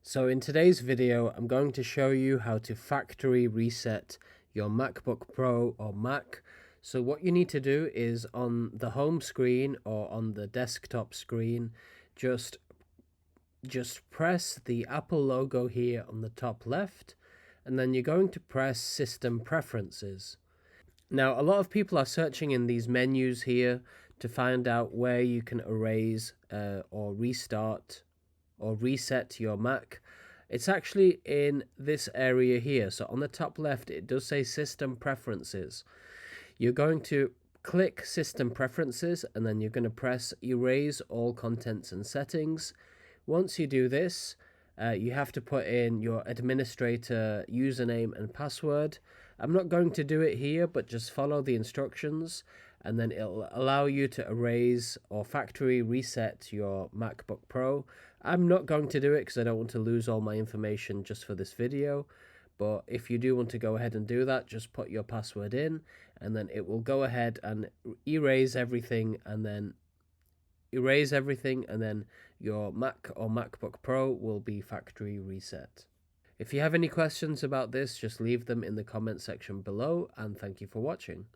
So in today's video, I'm going to show you how to factory reset your MacBook Pro or Mac. So what you need to do is on the home screen or on the desktop screen, just press the Apple logo here on the top left, and then you're going to press System Preferences. Now, a lot of people are searching in these menus here to find out where you can erase or restart or reset your Mac. It's actually in this area here. So on the top left, it does say System Preferences. You're going to click System Preferences and then you're going to press Erase All Contents and Settings. Once you do this, you have to put in your administrator username and password. I'm not going to do it here, but just follow the instructions and then it'll allow you to erase or factory reset your MacBook Pro. I'm not going to do it because I don't want to lose all my information just for this video. But if you do want to go ahead and do that, just put your password in and then it will go ahead and erase everything and then your Mac or MacBook Pro will be factory reset. If you have any questions about this, just leave them in the comment section below, and thank you for watching.